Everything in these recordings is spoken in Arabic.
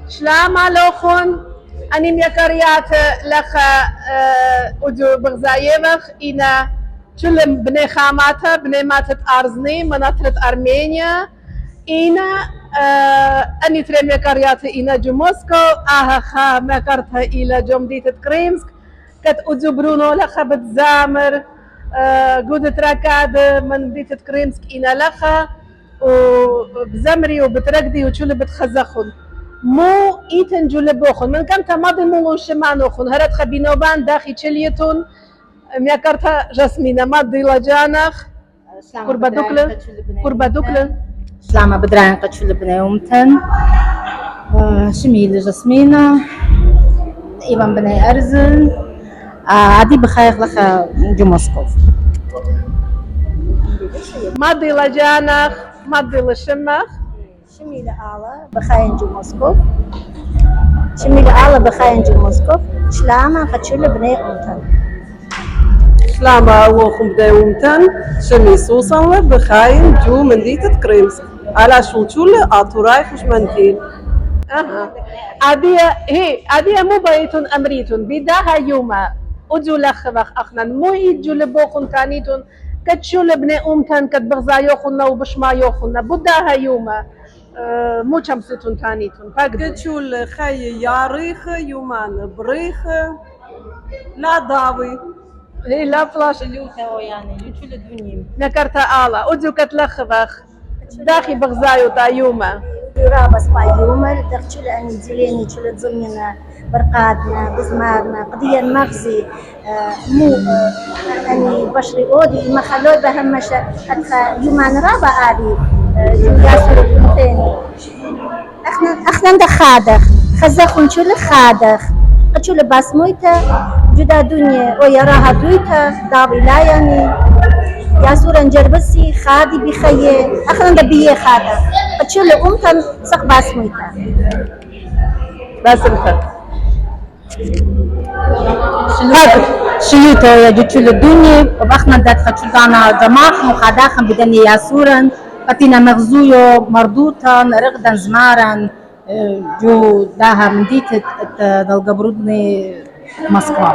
שלום עליכם, אני מקריית לך אודו בغزايевых إنا شلم بني خاماتها بني ماتت أرزني مناطرة أرمينيا إنا أني تري مكريات إنا جو موسكو خا مكرتها إلى جو مدينة كريمسك كت أودو برونو لخا بتزامر جودة ركاد من مدينة كريمسك إنا لخا وبزمري وبترقدي وشو اللي بتخزخن مو إيتن جولبوخن من كم تماضي مو شمانوخن هرت خبينوبان داخي تشليتون ميكرتا جاسمينا مادي لجانخ قربة دوكلن سلامة بدراين قد شو لبنى يومتن شميل جاسمينا إيوان بني أرزن عادي بخايخ لخا جو موسكوف مادي لجانخ مادي لشمخ شميل آلا بخاين جو موسكوف شميل آلا بخاين جو موسكوف سلامة قد شو لبنى يومتن سلامة وخم بداي ومتن شمي سوسن بخاين جو منديتة كريمس على شلشول آتوراي خوش منتين عادية مو بيتون أمريتون بداها يوما أجو لخبخ أخنا مو يجو لبوخن تانيتون كتشو لبني أمتن كت بغزا يوخنا وبشما يوخنا بداها يوما مو شمستون تانيتون كتشول خي ياريخ يومان بريخ لا داوي هي لا فلاش اليوتا يعني يوتشو لدونيم نكرتا آلا أجو كتلخبخ داخي بغزايو تا يوما رابس باي يومر تخشل أن زليني شل تزمنا برقادنا بزمارنا قضية المغزي مو أني بشري أودي ما خلوي بهمش أدخل يومان رابع آدي جوياسر الثاني أخنا ندخادخ خزخون شل خادخ شل باسمويته جدا دنيا ويراها دويته دابي لا يعني يا سورة نجربسي خادي بخيه أخنا ندبيه خادخ شل أمتن سق باسمويته باسمتك شليتو يا جتشل الدنيا وبأخنا دات خدشل دانا جماح وخداخن بدني ياسورا قتينا مغزويو مردوطا رغدا زمارا جو داها من ديت دالقبرودني موسكوا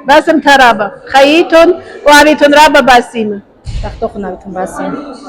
باسم ترابا خيتون وعليتون رابا باسيمة تختوخنا بتنباسين